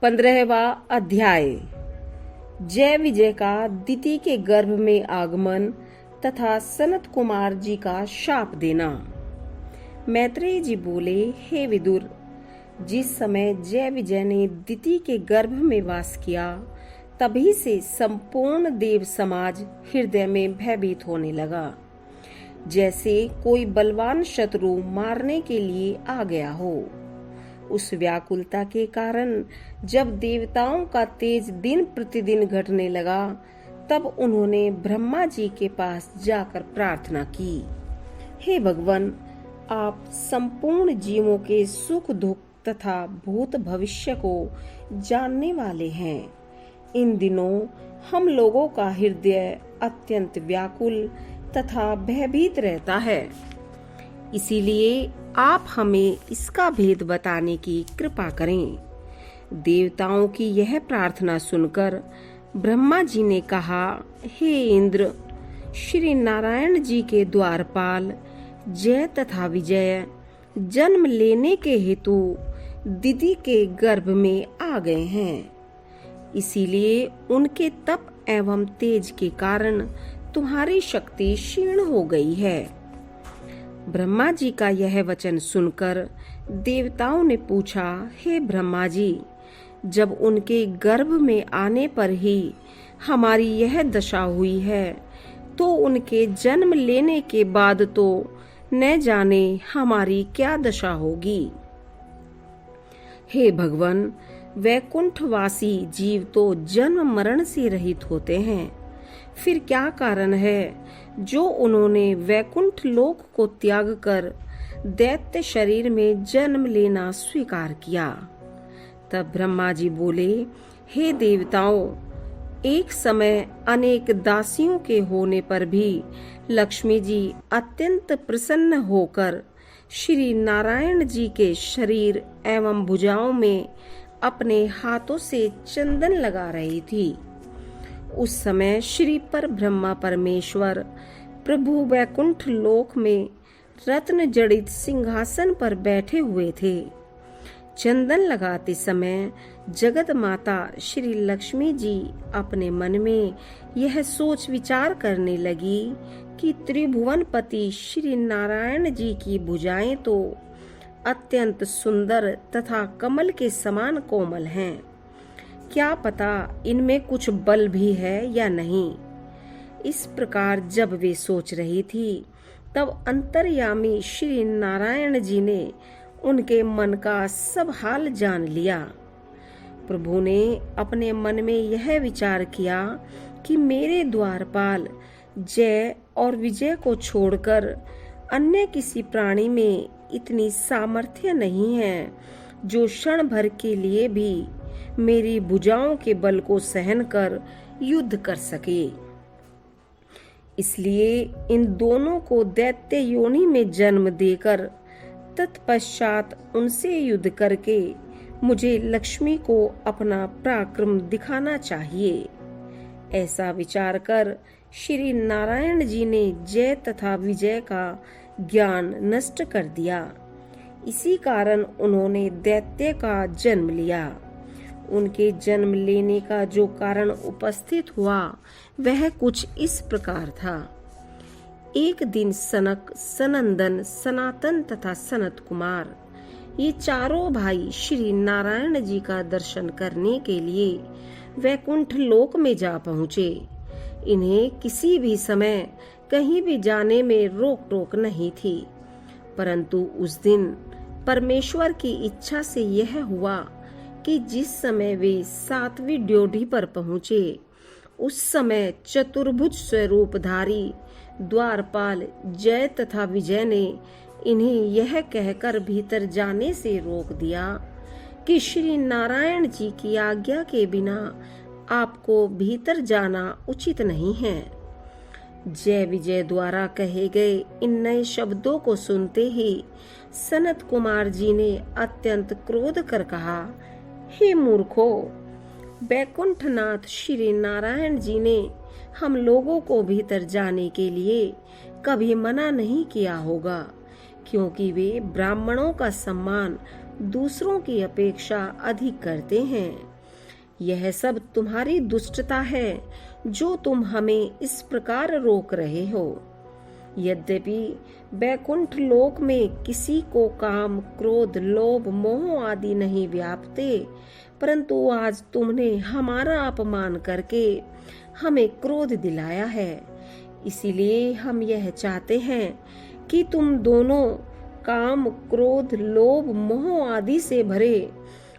15वां अध्याय। जय विजय का दिति के गर्भ में आगमन तथा सनत कुमार जी का शाप देना। मैत्रेय जी बोले, हे विदुर, जिस समय जय विजय ने दिति के गर्भ में वास किया, तभी से संपूर्ण देव समाज हृदय में भयभीत होने लगा, जैसे कोई बलवान शत्रु मारने के लिए आ गया हो। उस व्याकुलता के कारण जब देवताओं का तेज दिन प्रतिदिन घटने लगा, तब उन्होंने ब्रह्मा जी के पास जाकर प्रार्थना की, हे भगवान, आप संपूर्ण जीवों के सुख दुख तथा भूत भविष्य को जानने वाले हैं। इन दिनों हम लोगों का हृदय अत्यंत व्याकुल तथा भयभीत रहता है, इसीलिए आप हमें इसका भेद बताने की कृपा करें। देवताओं की यह प्रार्थना सुनकर ब्रह्मा जी ने कहा, हे इंद्र, श्री नारायण जी के द्वारपाल जय तथा विजय जन्म लेने के हेतु दिति के गर्भ में आ गए हैं, इसीलिए उनके तप एवं तेज के कारण तुम्हारी शक्ति क्षीण हो गई है। ब्रह्मा जी का यह वचन सुनकर देवताओं ने पूछा, हे ब्रह्मा जी, जब उनके गर्भ में आने पर ही हमारी यह दशा हुई है, तो उनके जन्म लेने के बाद तो न जाने हमारी क्या दशा होगी। हे भगवान, वैकुंठवासी जीव तो जन्म मरण से रहित होते हैं, फिर क्या कारण है जो उन्होंने वैकुंठ लोक को त्याग कर दैत्य शरीर में जन्म लेना स्वीकार किया। तब ब्रह्मा जी बोले, हे देवताओं, एक समय अनेक दासियों के होने पर भी लक्ष्मी जी अत्यंत प्रसन्न होकर श्री नारायण जी के शरीर एवं भुजाओं में अपने हाथों से चंदन लगा रही थी। उस समय श्री पर ब्रह्मा परमेश्वर प्रभु वैकुंठ लोक में रत्न जड़ित सिंहासन पर बैठे हुए थे। चंदन लगाते समय जगत माता श्री लक्ष्मी जी अपने मन में यह सोच विचार करने लगी कि त्रिभुवनपति श्री नारायण जी की भुजाएं तो अत्यंत सुंदर तथा कमल के समान कोमल हैं, क्या पता इनमें कुछ बल भी है या नहीं। इस प्रकार जब वे सोच रही थी, तब अंतर्यामी श्री नारायण जी ने उनके मन का सब हाल जान लिया। प्रभु ने अपने मन में यह विचार किया कि मेरे द्वारपाल जय और विजय को छोड़कर अन्य किसी प्राणी में इतनी सामर्थ्य नहीं है जो क्षण भर के लिए भी मेरी भुजाओं के बल को सहन कर युद्ध कर सके। इसलिए इन दोनों को दैत्य योनि में जन्म देकर तत्पश्चात उनसे युद्ध करके मुझे लक्ष्मी को अपना पराक्रम दिखाना चाहिए। ऐसा विचार कर श्री नारायण जी ने जय तथा विजय का ज्ञान नष्ट कर दिया। इसी कारण उन्होंने दैत्य का जन्म लिया। उनके जन्म लेने का जो कारण उपस्थित हुआ वह कुछ इस प्रकार था। एक दिन सनक, सनंदन, सनातन तथा सनत कुमार ये चारों भाई श्री नारायण जी का दर्शन करने के लिए वैकुंठ लोक में जा पहुँचे। इन्हें किसी भी समय कहीं भी जाने में रोक टोक नहीं थी, परंतु उस दिन परमेश्वर की इच्छा से यह हुआ कि जिस समय वे 7वीं ड्योढ़ी पर पहुँचे, उस समय चतुर्भुज स्वरूपधारी द्वारपाल जय तथा विजय ने इन्हें यह कहकर भीतर जाने से रोक दिया कि श्री नारायण जी की आज्ञा के बिना आपको भीतर जाना उचित नहीं है। जय विजय द्वारा कहे गए इन नए शब्दों को सुनते ही सनत कुमार जी ने अत्यंत क्रोध कर कहा, हे मूर्खो, बैकुंठनाथ श्री नारायण जी ने हम लोगों को भीतर जाने के लिए कभी मना नहीं किया होगा, क्योंकि वे ब्राह्मणों का सम्मान दूसरों की अपेक्षा अधिक करते हैं। यह सब तुम्हारी दुष्टता है जो तुम हमें इस प्रकार रोक रहे हो। यद्यपि बैकुंठ लोक में किसी को काम, क्रोध, लोभ, मोह आदि नहीं व्यापते, परंतु आज तुमने हमारा अपमान करके हमें क्रोध दिलाया है। इसीलिए हम यह चाहते हैं कि तुम दोनों काम, क्रोध, लोभ, मोह आदि से भरे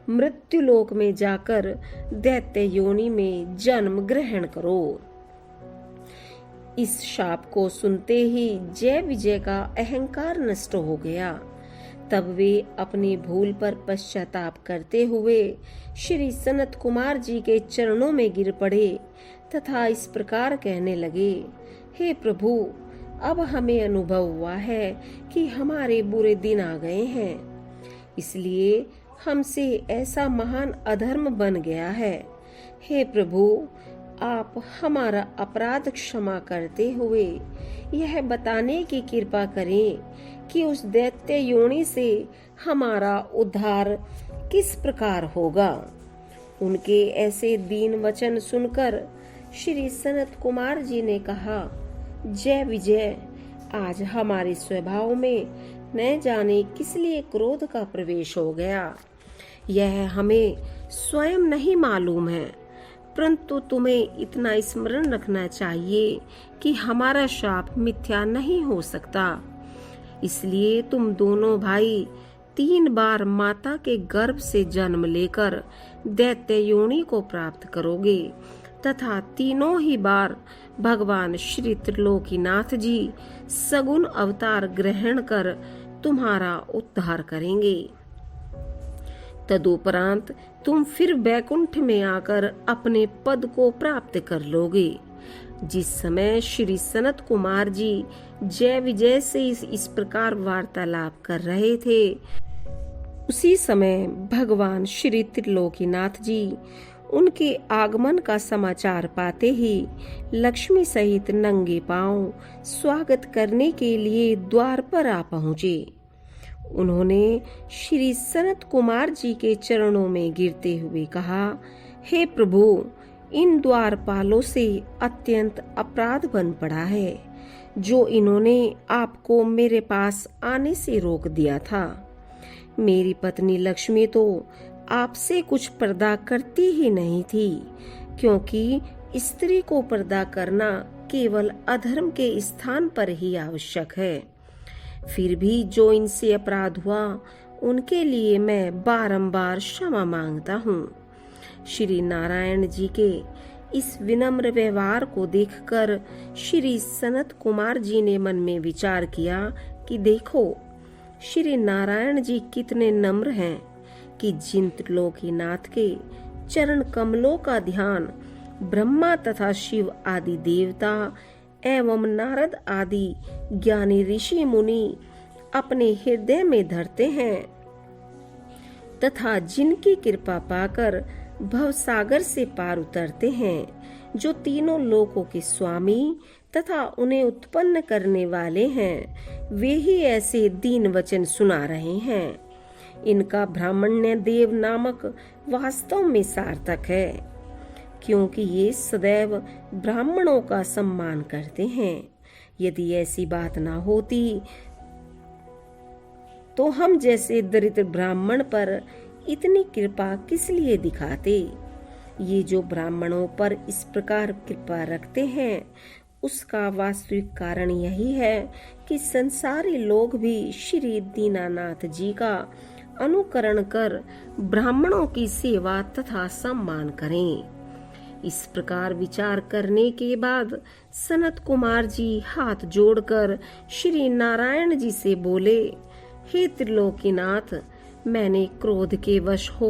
मृत्युलोक में जाकर दैत्य योनि में जन्म ग्रहण करो। इस शाप को सुनते ही जय विजय का अहंकार नष्ट हो गया। तब वे अपनी भूल पर पश्चाताप करते हुए श्री सनत कुमार जी के चरणों में गिर पड़े तथा इस प्रकार कहने लगे, हे प्रभु, अब हमें अनुभव हुआ है कि हमारे बुरे दिन आ गए हैं, इसलिए हमसे ऐसा महान अधर्म बन गया है। हे प्रभु, आप हमारा अपराध क्षमा करते हुए यह बताने की कृपा करें कि उस दैत्य योनि से हमारा उद्धार किस प्रकार होगा। उनके ऐसे दीन वचन सुनकर श्री सनत कुमार जी ने कहा, जय विजय, आज हमारे स्वभाव में न जाने किस लिए क्रोध का प्रवेश हो गया। यह हमें स्वयं नहीं मालूम है, परंतु तुम्हें इतना स्मरण रखना चाहिए कि हमारा शाप मिथ्या नहीं हो सकता। इसलिए तुम दोनों भाई 3 बार माता के गर्भ से जन्म लेकर दैत्य योनि को प्राप्त करोगे तथा तीनों ही बार भगवान श्री त्रिलोकीनाथ जी सगुण अवतार ग्रहण कर तुम्हारा उद्धार करेंगे। तदुपरांत तुम फिर बैकुंठ में आकर अपने पद को प्राप्त कर लोगे। जिस समय श्री सनत कुमार जी जय विजय से इस प्रकार वार्तालाप कर रहे थे, उसी समय भगवान श्री त्रिलोकीनाथ जी उनके आगमन का समाचार पाते ही लक्ष्मी सहित नंगे पांव स्वागत करने के लिए द्वार पर आ पहुँचे। उन्होंने श्री सनत कुमार जी के चरणों में गिरते हुए कहा, हे प्रभु, इन द्वारपालों से अत्यंत अपराध बन पड़ा है जो इन्होंने आपको मेरे पास आने से रोक दिया था। मेरी पत्नी लक्ष्मी तो आपसे कुछ पर्दा करती ही नहीं थी, क्योंकि स्त्री को पर्दा करना केवल अधर्म के स्थान पर ही आवश्यक है। फिर भी जो इनसे अपराध हुआ उनके लिए मैं बारंबार क्षमा मांगता हूँ। श्री नारायण जी के इस विनम्र व्यवहार को देखकर श्री सनत कुमार जी ने मन में विचार किया कि देखो, श्री नारायण जी कितने नम्र हैं कि जिन त्रिलोकीनाथ के चरण कमलों का ध्यान ब्रह्मा तथा शिव आदि देवता एवं नारद आदि ज्ञानी ऋषि मुनि अपने हृदय में धरते हैं तथा जिनकी कृपा पाकर भवसागर से पार उतरते हैं, जो तीनों लोकों के स्वामी तथा उन्हें उत्पन्न करने वाले हैं, वे ही ऐसे दीन वचन सुना रहे हैं। इनका ब्राह्मण्य देव नामक वास्तव में सार्थक है, क्योंकि ये सदैव ब्राह्मणों का सम्मान करते हैं। यदि ऐसी बात ना होती तो हम जैसे दरिद्र ब्राह्मण पर इतनी कृपा किस लिए दिखाते। ये जो ब्राह्मणों पर इस प्रकार कृपा रखते हैं, उसका वास्तविक कारण यही है कि संसारी लोग भी श्री दीनानाथ जी का अनुकरण कर ब्राह्मणों की सेवा तथा सम्मान करें। इस प्रकार विचार करने के बाद सनत कुमार जी हाथ जोड़कर श्री नारायण जी से बोले, हे त्रिलोकीनाथ, मैंने क्रोध के वश हो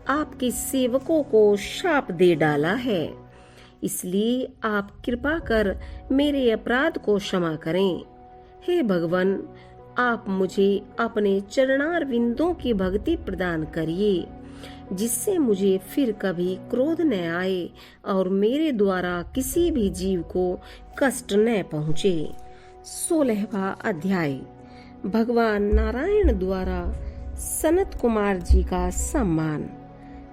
आपके सेवकों को शाप दे डाला है, इसलिए आप कृपा कर मेरे अपराध को क्षमा करें। हे भगवान, आप मुझे अपने चरणार विंदों की भक्ति प्रदान करिए, जिससे मुझे फिर कभी क्रोध न आए और मेरे द्वारा किसी भी जीव को कष्ट न पहुँचे। 16वां अध्याय। भगवान नारायण द्वारा सनत कुमार जी का सम्मान।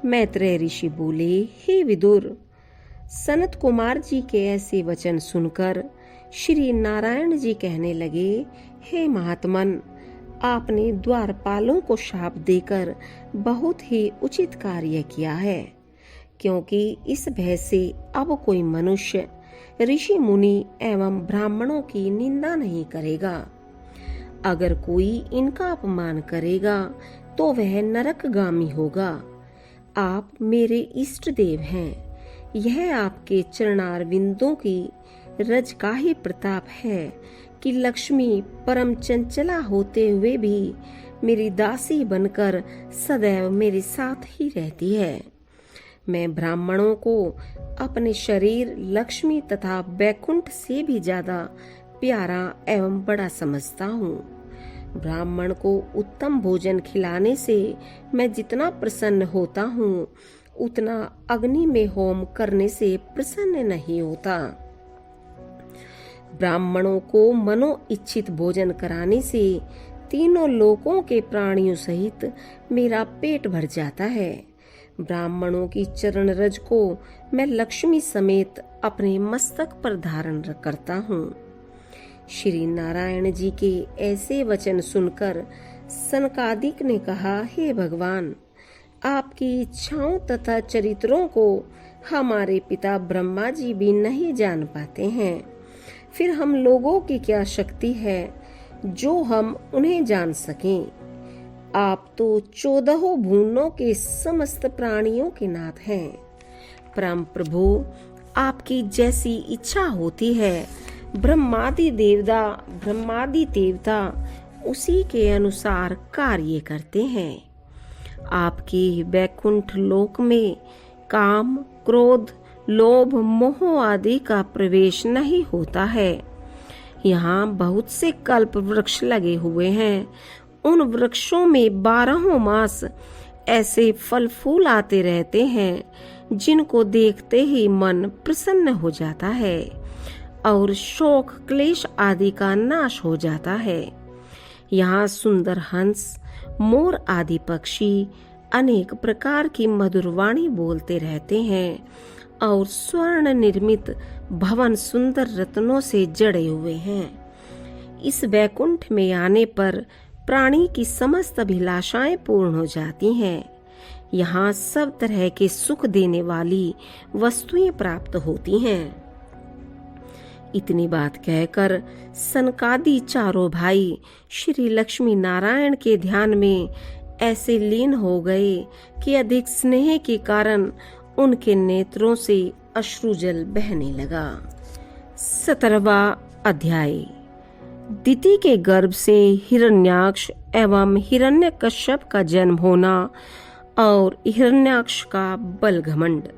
मैत्रेय ऋषि बोले, हे विदुर, सनत कुमार जी के ऐसे वचन सुनकर श्री नारायण जी कहने लगे, हे महात्मन, आपने द्वारपालों को शाप देकर बहुत ही उचित कार्य किया है, क्योंकि इस भय से अब कोई मनुष्य ऋषि मुनि एवं ब्राह्मणों की निंदा नहीं करेगा। अगर कोई इनका अपमान करेगा तो वह नरकगामी होगा। आप मेरे इष्ट देव हैं। यह आपके चरणारविंदों की रज का ही प्रताप है कि लक्ष्मी परम चंचला होते हुए भी मेरी दासी बनकर सदैव मेरे साथ ही रहती है। मैं ब्राह्मणों को अपने शरीर, लक्ष्मी तथा बैकुंठ से भी ज्यादा प्यारा एवं बड़ा समझता हूँ। ब्राह्मण को उत्तम भोजन खिलाने से मैं जितना प्रसन्न होता हूँ, उतना अग्नि में होम करने से प्रसन्न नहीं होता। ब्राह्मणों को मनो इच्छित भोजन कराने से तीनों लोकों के प्राणियों सहित मेरा पेट भर जाता है। ब्राह्मणों की चरण रज को मैं लक्ष्मी समेत अपने मस्तक पर धारण करता हूँ। श्री नारायण जी के ऐसे वचन सुनकर सनकादिक ने कहा, हे भगवान, आपकी इच्छाओं तथा चरित्रों को हमारे पिता ब्रह्मा जी भी नहीं जान पाते हैं। फिर हम लोगों की क्या शक्ति है जो हम उन्हें जान सकें। आप तो 14 भुवनों के समस्त प्राणियों के नाथ हैं। परम प्रभु, आपकी जैसी इच्छा होती है, ब्रह्मादि देवता उसी के अनुसार कार्य करते हैं। आपके वैकुंठ लोक में काम, क्रोध, लोभ, मोह आदि का प्रवेश नहीं होता है। यहाँ बहुत से कल्प वृक्ष लगे हुए हैं। उन वृक्षों में 12 मास ऐसे फल फूल आते रहते हैं जिनको देखते ही मन प्रसन्न हो जाता है और शोक क्लेश आदि का नाश हो जाता है। यहाँ सुंदर हंस, मोर आदि पक्षी अनेक प्रकार की मधुर वाणी बोलते रहते हैं और स्वर्ण निर्मित भवन सुंदर रत्नों से जड़े हुए हैं। इस वैकुंठ में आने पर प्राणी की समस्त अभिलाषाएं पूर्ण हो जाती हैं। यहाँ सब तरह के सुख देने वाली वस्तुएं प्राप्त होती हैं। इतनी बात कहकर सनकादि चारों भाई श्री लक्ष्मी नारायण के ध्यान में ऐसे लीन हो गए कि अधिक स्नेह के कारण उनके नेत्रों से अश्रुजल बहने लगा। 17वां अध्याय। दिति के गर्भ से हिरण्याक्ष एवं हिरण्यकश्यप का जन्म होना और हिरण्याक्ष का बल घमंड।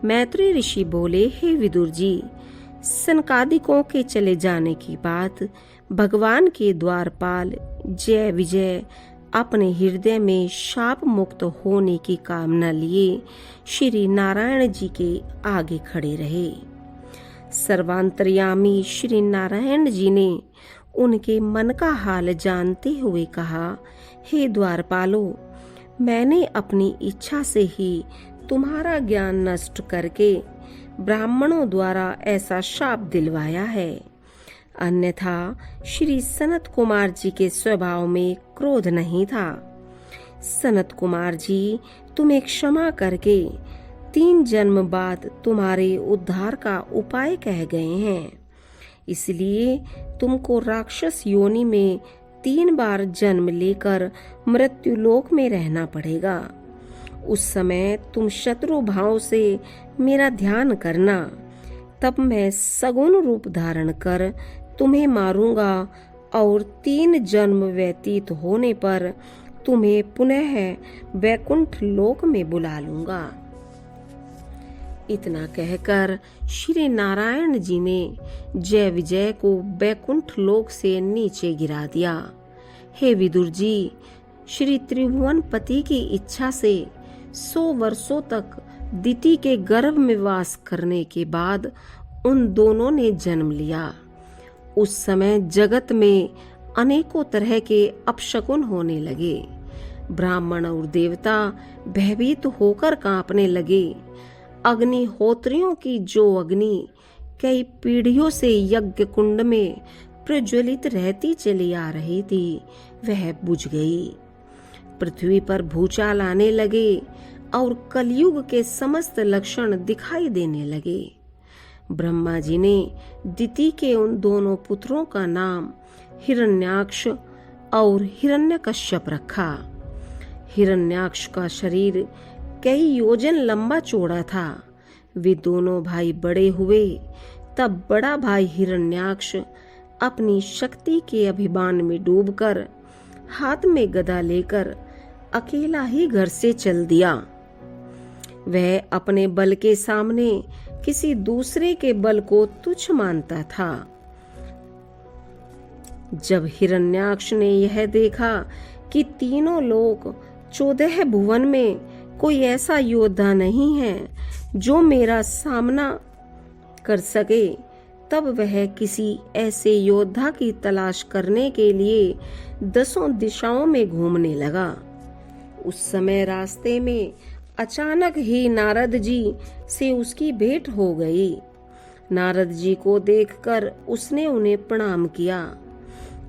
मैत्रेय ऋषि बोले, हे विदुर जी, सनकादिकों के चले जाने के बाद भगवान के द्वारपाल जय विजय अपने हृदय में शाप मुक्त होने की कामना लिए श्री नारायण जी के आगे खड़े रहे। सर्वांतर्यामी श्री नारायण जी ने उनके मन का हाल जानते हुए कहा, हे द्वारपालो, मैंने अपनी इच्छा से ही तुम्हारा ज्ञान नष्ट करके ब्राह्मणों द्वारा ऐसा शाप दिलवाया है। अन्यथा श्री सनत कुमार जी के स्वभाव में क्रोध नहीं था। सनत कुमार जी, तुम्हें क्षमा करके 3 जन्म बाद तुम्हारे उद्धार का उपाय कह गए हैं। इसलिए तुमको राक्षस योनि में 3 बार जन्म लेकर मृत्युलोक में रहना पड़ेगा। उस समय तुम शत्रु भाव से मेरा ध्यान करना, तब मैं सगुण रूप धारण कर तुम्हें मारूंगा और 3 जन्म व्यतीत होने पर तुम्हें पुनः वैकुंठ लोक में बुला लूंगा। इतना कहकर श्री नारायण जी ने जय विजय को वैकुंठ लोक से नीचे गिरा दिया। हे विदुर जी, श्री त्रिभुवन पति की इच्छा से 100 वर्षों तक दिति के गर्भ में वास करने के बाद उन दोनों ने जन्म लिया। उस समय जगत में अनेकों तरह के अपशकुन होने लगे। ब्राह्मण और देवता भयभीत होकर कांपने लगे। अग्निहोत्रियों की जो अग्नि कई पीढ़ियों से यज्ञ कुंड में प्रज्वलित रहती चली आ रही थी, वह बुझ गई। पृथ्वी पर भूचाल आने लगे और कलयुग के समस्त लक्षण दिखाई देने लगे। ब्रह्मा जी ने दिति के उन दोनों पुत्रों का नाम हिरण्याक्ष और हिरण्यकश्यप रखा। हिरण्याक्ष का शरीर कई योजन लंबा चौड़ा था। वे दोनों भाई बड़े हुए तब बड़ा भाई हिरण्याक्ष अपनी शक्ति के अभिमान में डूबकर हाथ में गदा लेकर अकेला ही घर से चल दिया। वह अपने बल के सामने किसी दूसरे के बल को तुच्छ मानता था। जब हिरण्याक्ष ने यह देखा कि तीनों लोक 14 भुवन में कोई ऐसा योद्धा नहीं है जो मेरा सामना कर सके, तब वह किसी ऐसे योद्धा की तलाश करने के लिए 10 दिशाओं में घूमने लगा। उस समय रास्ते में अचानक ही नारद जी से उसकी भेंट हो गई। नारद जी को देखकर उसने उन्हें प्रणाम किया।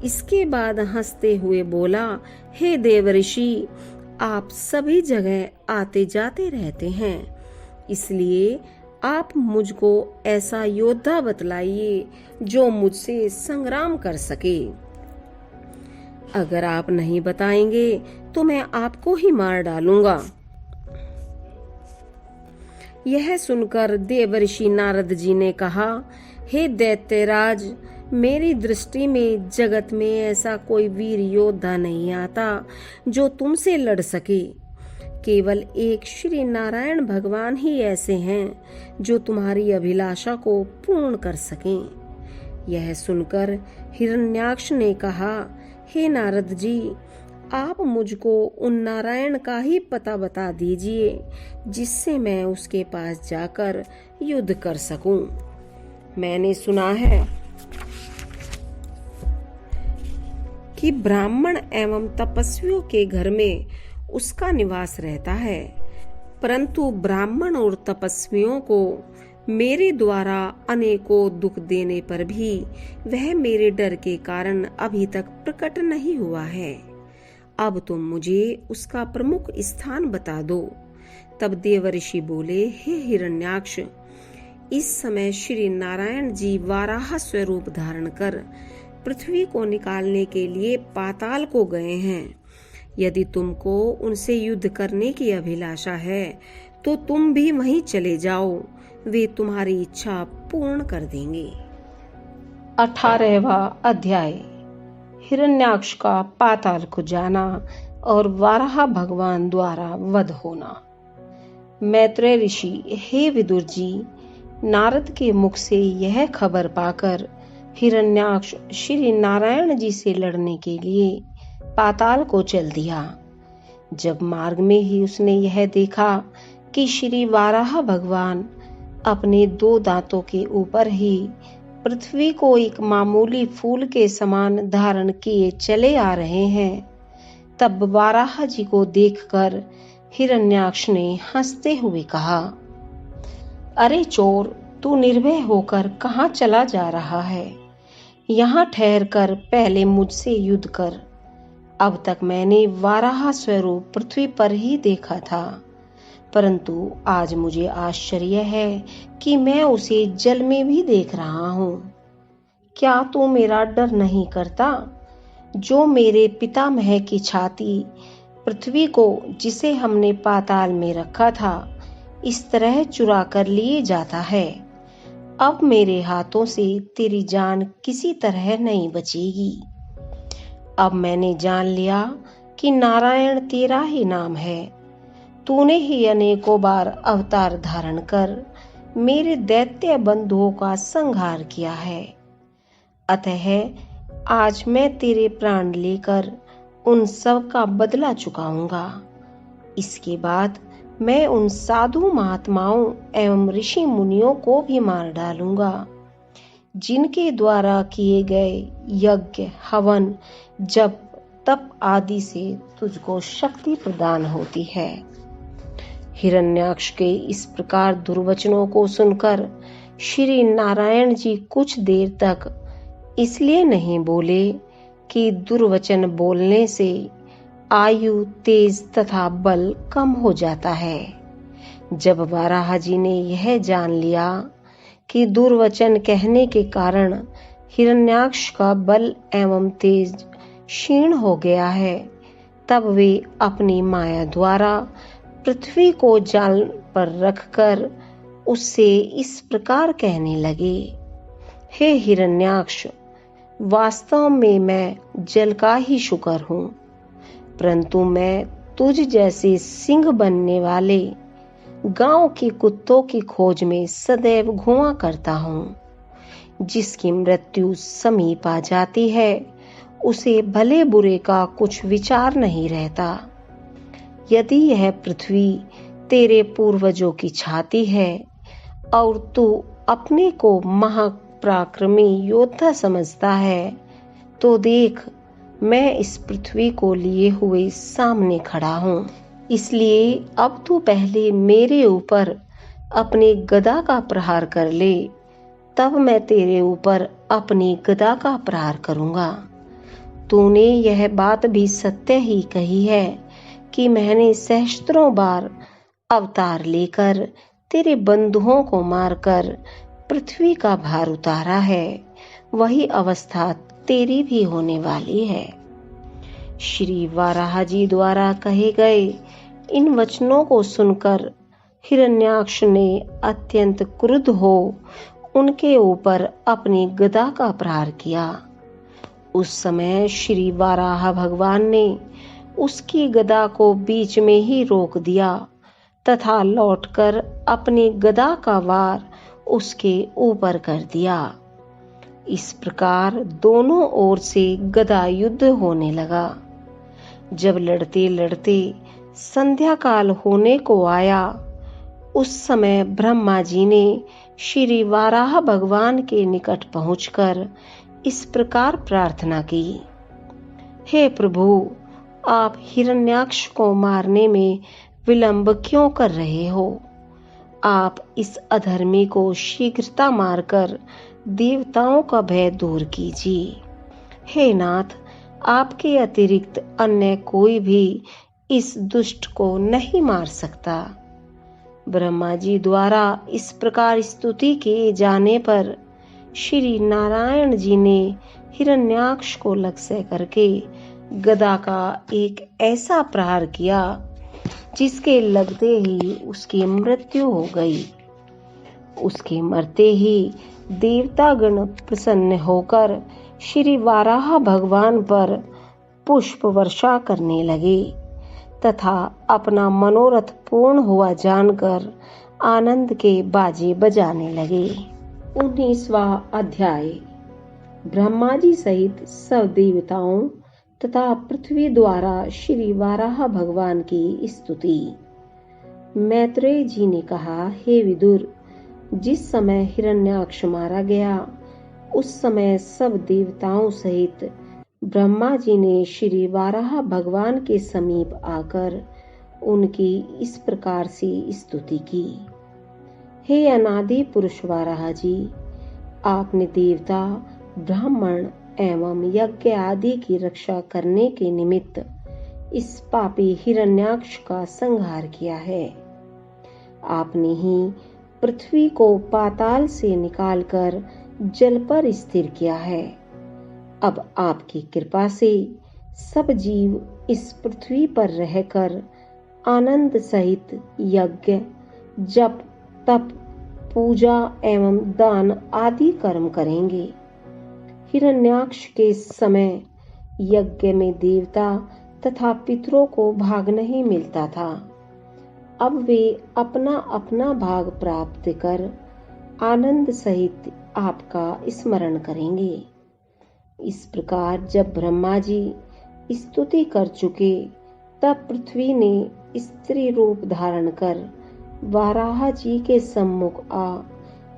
इसके बाद हंसते हुए बोला, हे देवर्षि, आप सभी जगह आते जाते रहते हैं, इसलिए आप मुझको ऐसा योद्धा बतलाइए जो मुझसे संग्राम कर सके। अगर आप नहीं बताएंगे तो मैं आपको ही मार डालूंगा। यह सुनकर देवर्षि नारद जी ने कहा, हे दैत्यराज, मेरी दृष्टि में जगत में ऐसा कोई वीर योद्धा नहीं आता जो तुमसे लड़ सके। केवल एक श्री नारायण भगवान ही ऐसे हैं जो तुम्हारी अभिलाषा को पूर्ण कर सकें। यह सुनकर हिरण्याक्ष ने कहा, हे नारद जी, आप मुझको उन नारायण का ही पता बता दीजिए जिससे मैं उसके पास जाकर युद्ध कर सकूं। मैंने सुना है कि ब्राह्मण एवं तपस्वियों के घर में उसका निवास रहता है, परंतु ब्राह्मण और तपस्वियों को मेरे द्वारा अनेकों दुख देने पर भी वह मेरे डर के कारण अभी तक प्रकट नहीं हुआ है। अब तुम मुझे उसका प्रमुख स्थान बता दो। तब देवर्षि बोले, हे हिरण्याक्ष, इस समय श्री नारायण जी वाराह स्वरूप धारण कर पृथ्वी को निकालने के लिए पाताल को गए हैं। यदि तुमको उनसे युद्ध करने की अभिलाषा है तो तुम भी वहीं चले जाओ, वे तुम्हारी इच्छा पूर्ण कर देंगे। 18वां अध्याय, हिरण्याक्ष का पाताल को जाना और वाराह भगवान द्वारा वध होना। मैत्रेय ऋषि, हे विदुर जी, नारद के मुख से यह खबर पाकर हिरण्याक्ष श्री नारायण जी से लड़ने के लिए पाताल को चल दिया। जब मार्ग में ही उसने यह देखा कि श्री वाराह भगवान अपने 2 दांतों के ऊपर ही पृथ्वी को एक मामूली फूल के समान धारण किए चले आ रहे हैं, तब वाराह जी को देखकर हिरण्याक्ष ने हंसते हुए कहा, अरे चोर, तू निर्भय होकर कहाँ चला जा रहा है? यहाँ ठहर कर पहले मुझसे युद्ध कर। अब तक मैंने वाराह स्वरूप पृथ्वी पर ही देखा था, परंतु आज मुझे आश्चर्य है कि मैं उसे जल में भी देख रहा हूँ। क्या तू मेरा डर नहीं करता? जो मेरे पितामह की छाती पृथ्वी को, जिसे हमने पाताल में रखा था, इस तरह चुरा कर लिए जाता है। अब मेरे हाथों से तेरी जान किसी तरह नहीं बचेगी। अब मैंने जान लिया कि नारायण तेरा ही नाम है। तूने ही अनेकों बार अवतार धारण कर मेरे दैत्य बंधुओं का संहार किया है। अतः आज मैं तेरे प्राण लेकर उन सब का बदला चुकाऊंगा। इसके बाद मैं उन साधु महात्माओं एवं ऋषि मुनियों को भी मार डालूंगा जिनके द्वारा किए गए यज्ञ, हवन, जप तप आदि से तुझको शक्ति प्रदान होती है। हिरण्याक्ष के इस प्रकार दुर्वचनों को सुनकर श्री नारायण जी कुछ देर तक इसलिए नहीं बोले कि दुर्वचन बोलने से आयु, तेज तथा बल कम हो जाता है। जब वाराह जी ने यह जान लिया कि दुर्वचन कहने के कारण हिरण्याक्ष का बल एवं तेज क्षीण हो गया है, तब वे अपनी माया द्वारा पृथ्वी को जाल पर रखकर उससे इस प्रकार कहने लगे, हे हिरण्याक्ष, वास्तव में मैं जल का ही शुकर हूँ, परंतु मैं तुझ जैसे सिंह बनने वाले गांव के कुत्तों की खोज में सदैव घुमा करता हूँ। जिसकी मृत्यु समीप आ जाती है उसे भले बुरे का कुछ विचार नहीं रहता। यदि यह पृथ्वी तेरे पूर्वजों की छाती है और तू अपने को महापराक्रमी योद्धा समझता है, तो देख, मैं इस पृथ्वी को लिए हुए सामने खड़ा हूँ। इसलिए अब तू पहले मेरे ऊपर अपनी गदा का प्रहार कर ले, तब मैं तेरे ऊपर अपनी गदा का प्रहार करूंगा। तूने यह बात भी सत्य ही कही है कि मैंने सहस्त्रों बार अवतार लेकर तेरे बंधुओं को मारकर पृथ्वी का भार उतारा है। वही अवस्था तेरी भी होने वाली है। श्री वाराह जी द्वारा कहे गए इन वचनों को सुनकर हिरण्याक्ष ने अत्यंत क्रुद्ध हो उनके ऊपर अपनी गदा का प्रहार किया। उस समय श्री वाराह भगवान ने उसकी गदा को बीच में ही रोक दिया तथा लौटकर अपनी गदा का वार उसके ऊपर कर दिया। इस प्रकार दोनों ओर से गदा युद्ध होने लगा। जब लड़ते लड़ते संध्या काल होने को आया, उस समय ब्रह्मा जी ने श्री वाराह भगवान के निकट पहुंचकर इस प्रकार प्रार्थना की, हे प्रभु, आप हिरण्याक्ष को मारने में विलंब क्यों कर रहे हो? आप इस अधर्मी को शीघ्रता मारकर देवताओं का भय दूर कीजिए। हे नाथ, आपके अतिरिक्त अन्य कोई भी इस दुष्ट को नहीं मार सकता। ब्रह्मा जी द्वारा इस प्रकार स्तुति किए जाने पर श्री नारायण जी ने हिरण्याक्ष को लक्ष्य करके गदा का एक ऐसा प्रहार किया जिसके लगते ही उसकी मृत्यु हो गई। उसके मरते ही देवतागण प्रसन्न होकर श्री वाराह भगवान पर पुष्प वर्षा करने लगे तथा अपना मनोरथ पूर्ण हुआ जानकर आनंद के बाजे बजाने लगे। 19वां अध्याय। ब्रह्मा जी सहित सब देवताओं तथा पृथ्वी द्वारा श्री वाराह भगवान की स्तुति। मैत्रेय जी ने कहा, हे विदुर, जिस समय हिरण्याक्ष मारा गया उस समय सब देवताओं सहित ब्रह्मा जी ने श्री वाराह भगवान के समीप आकर उनकी इस प्रकार से स्तुति की, हे अनादि पुरुष वाराह जी, आपने देवता, ब्राह्मण एवं यज्ञ आदि की रक्षा करने के निमित्त इस पापी हिरण्याक्ष का संहार किया है। आपने ही पृथ्वी को पाताल से निकालकर जल पर स्थिर किया है। अब आपकी कृपा से सब जीव इस पृथ्वी पर रहकर आनंद सहित यज्ञ, जप, तप, पूजा एवं दान आदि कर्म करेंगे। हिरण्याक्ष के समय यज्ञ में देवता तथा पितरों को भाग नहीं मिलता था। अब वे अपना अपना भाग प्राप्त कर आनंद सहित आपका स्मरण करेंगे। इस प्रकार जब ब्रह्मा जी स्तुति कर चुके, तब पृथ्वी ने स्त्री रूप धारण कर वाराह जी के सम्मुख आ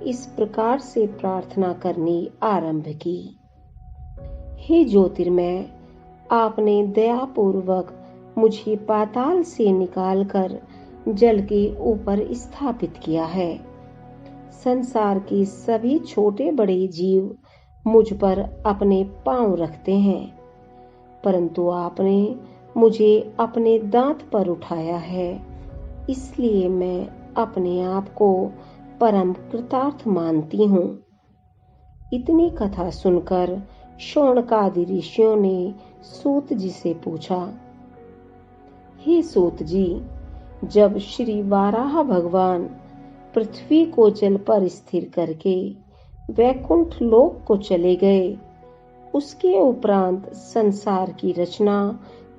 इस प्रकार से प्रार्थना करनी आरंभ की, हे ज्योतिर्मय, आपने दयापूर्वक मुझे पाताल से निकालकर जल के ऊपर स्थापित किया है। संसार के सभी छोटे बड़े जीव मुझ पर अपने पांव रखते हैं, परंतु आपने मुझे अपने दांत पर उठाया है, इसलिए मैं अपने आप को परम कृतार्थ मानती हूँ। इतनी कथा सुनकर शौनकादि ऋषियों ने सूत जी से पूछा, हे सूत जी, जब श्री वाराह भगवान पृथ्वी को जल पर स्थिर करके वैकुंठ लोक को चले गए, उसके उपरांत संसार की रचना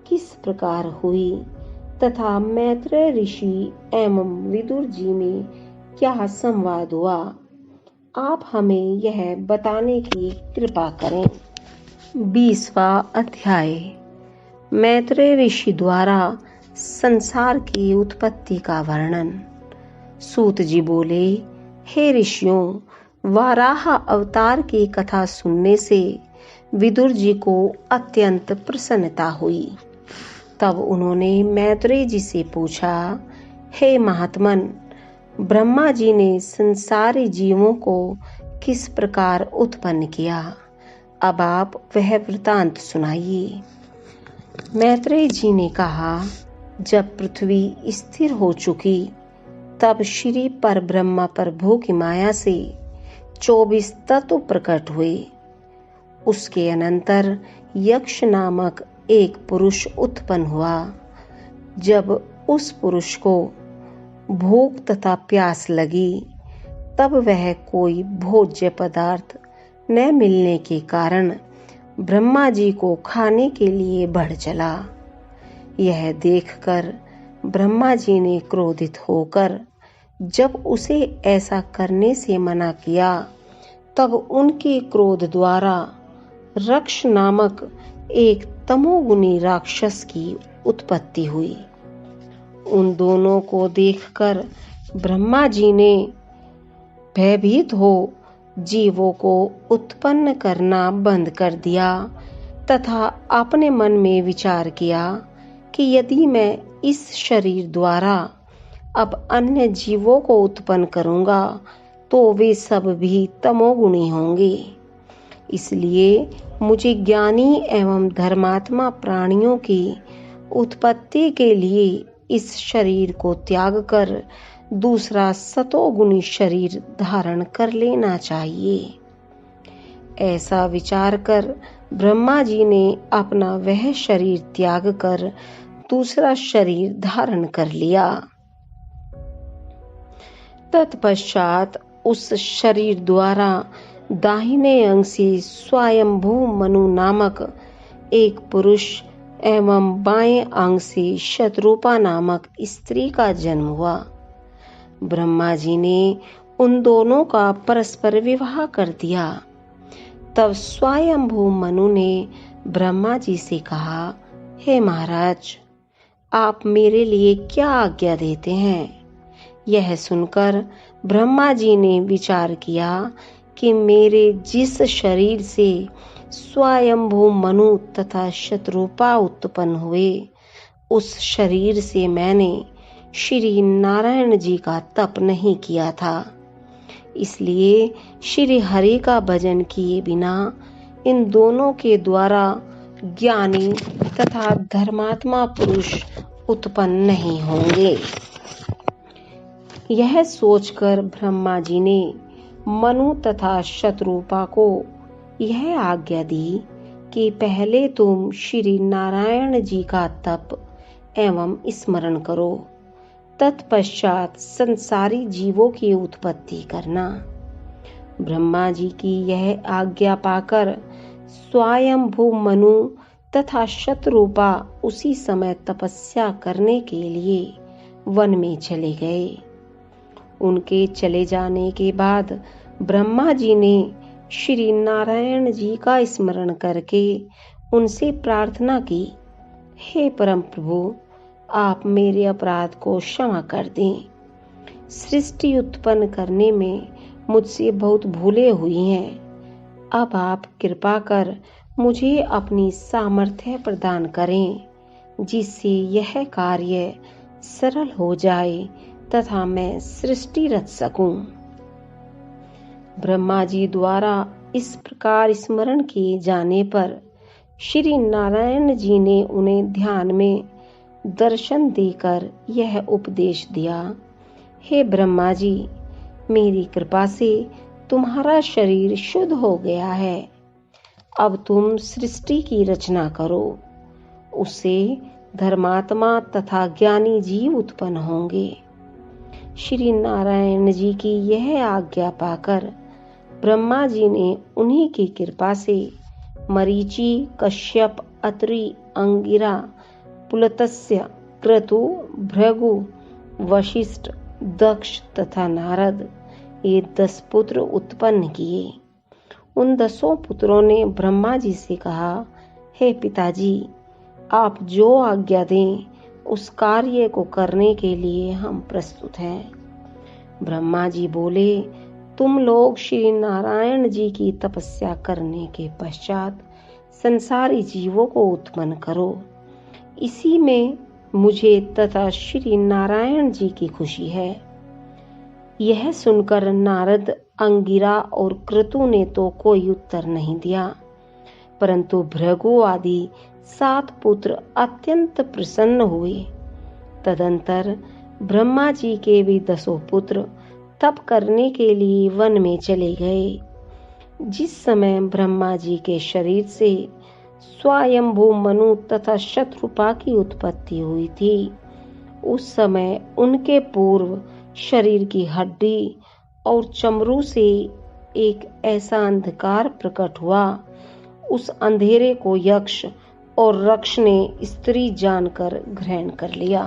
किस प्रकार हुई तथा मैत्रेय ऋषि एवं विदुर जी में क्या संवाद हुआ, आप हमें यह बताने की कृपा करें। 20वां अध्याय। मैत्रेय ऋषि द्वारा संसार की उत्पत्ति का वर्णन। सूत जी बोले, हे ऋषियों, वाराह अवतार की कथा सुनने से विदुर जी को अत्यंत प्रसन्नता हुई। तब उन्होंने मैत्रेय जी से पूछा, हे महात्मन, ब्रह्मा जी ने संसारी जीवों को किस प्रकार उत्पन्न किया? अब आप वह वृतांत सुनाइए। मैत्रेय जी ने कहा, जब पृथ्वी स्थिर हो चुकी तब श्री परब्रह्मा प्रभु की माया से 24 तत्व प्रकट हुए। उसके अनंतर यक्ष नामक एक पुरुष उत्पन्न हुआ। जब उस पुरुष को भूख तथा प्यास लगी, तब वह कोई भोज्य पदार्थ न मिलने के कारण ब्रह्मा जी को खाने के लिए बढ़ चला। यह देखकर ब्रह्मा जी ने क्रोधित होकर जब उसे ऐसा करने से मना किया, तब उनके क्रोध द्वारा रक्ष नामक एक तमोगुनी राक्षस की उत्पत्ति हुई। उन दोनों को देखकर ब्रह्मा जी ने भयभीत हो जीवों को उत्पन्न करना बंद कर दिया तथा अपने मन में विचार किया कि यदि मैं इस शरीर द्वारा अब अन्य जीवों को उत्पन्न करूंगा तो वे सब भी तमोगुणी होंगे। इसलिए मुझे ज्ञानी एवं धर्मात्मा प्राणियों की उत्पत्ति के लिए इस शरीर को त्याग कर दूसरा सतोगुणी शरीर धारण कर लेना चाहिए। ऐसा विचार कर ब्रह्मा जी ने अपना वह शरीर त्याग कर दूसरा शरीर धारण कर लिया। तत्पश्चात उस शरीर द्वारा दाहिने अंग से स्वयंभू मनु नामक एक पुरुष एवं बाएं अंग से शतरूपा नामक स्त्री का जन्म हुआ। ब्रह्मा जी ने उन दोनों का परस्पर विवाह कर दिया। तब स्वयंभू मनु ने ब्रह्मा जी से कहा, हे महाराज, आप मेरे लिए क्या आज्ञा देते हैं? यह सुनकर ब्रह्मा जी ने विचार किया कि मेरे जिस शरीर से स्वयंभू मनु तथा शतरूपा उत्पन्न हुए, उस शरीर से मैंने श्री नारायण जी का तप नहीं किया था। इसलिए श्री हरि का भजन किए बिना इन दोनों के द्वारा ज्ञानी तथा धर्मात्मा पुरुष उत्पन्न नहीं होंगे। यह सोचकर ब्रह्मा जी ने मनु तथा शतरूपा को यह आज्ञा दी कि पहले तुम श्री नारायण जी का तप एवं स्मरण करो, तत्पश्चात संसारी जीवों की उत्पत्ति करना। ब्रह्मा जी की यह आज्ञा पाकर स्वयंभू मनु तथा शतरूपा उसी समय तपस्या करने के लिए वन में चले गए। उनके चले जाने के बाद ब्रह्मा जी ने श्री नारायण जी का स्मरण करके उनसे प्रार्थना की, हे परम प्रभु, आप मेरे अपराध को क्षमा कर दें। सृष्टि उत्पन्न करने में मुझसे बहुत भूलें हुई हैं। अब आप कृपा कर मुझे अपनी सामर्थ्य प्रदान करें, जिससे यह कार्य सरल हो जाए तथा मैं सृष्टि रच सकूं। ब्रह्मा जी द्वारा इस प्रकार स्मरण किए जाने पर श्री नारायण जी ने उन्हें ध्यान में दर्शन देकर यह उपदेश दिया, हे ब्रह्मा जी, मेरी कृपा से तुम्हारा शरीर शुद्ध हो गया है। अब तुम सृष्टि की रचना करो, उससे धर्मात्मा तथा ज्ञानी जीव उत्पन्न होंगे। श्री नारायण जी की यह आज्ञा पाकर ब्रह्मा जी ने उन्हीं की कृपा से मरीचि, कश्यप, अत्रि, अंगिरा, पुलत्स्य, क्रतु, भृगु, वशिष्ठ, दक्ष तथा नारद ये 10 पुत्र उत्पन्न किए। उन 10 पुत्रों ने ब्रह्मा जी से कहा, हे पिताजी, आप जो आज्ञा दें उस कार्य को करने के लिए हम प्रस्तुत हैं। ब्रह्मा जी बोले, तुम लोग श्री नारायण जी की तपस्या करने के पश्चात संसारी जीवों को उत्पन्न करो। इसी में मुझे तथा श्री नारायण जी की खुशी है। यह सुनकर नारद, अंगिरा और क्रतु ने तो कोई उत्तर नहीं दिया, परंतु भृगु आदि 7 पुत्र अत्यंत प्रसन्न हुए। तदंतर ब्रह्मा जी के भी 10 पुत्र तप करने के लिए वन में चले गए। जिस समय ब्रह्मा जी के शरीर से स्वयंभू मनु तथा शत्रुपा की उत्पत्ति हुई थी, उस समय उनके पूर्व शरीर की हड्डी और चमरू से एक ऐसा अंधकार प्रकट हुआ, उस अंधेरे को यक्ष और रक्ष ने स्त्री जानकर ग्रहण कर लिया।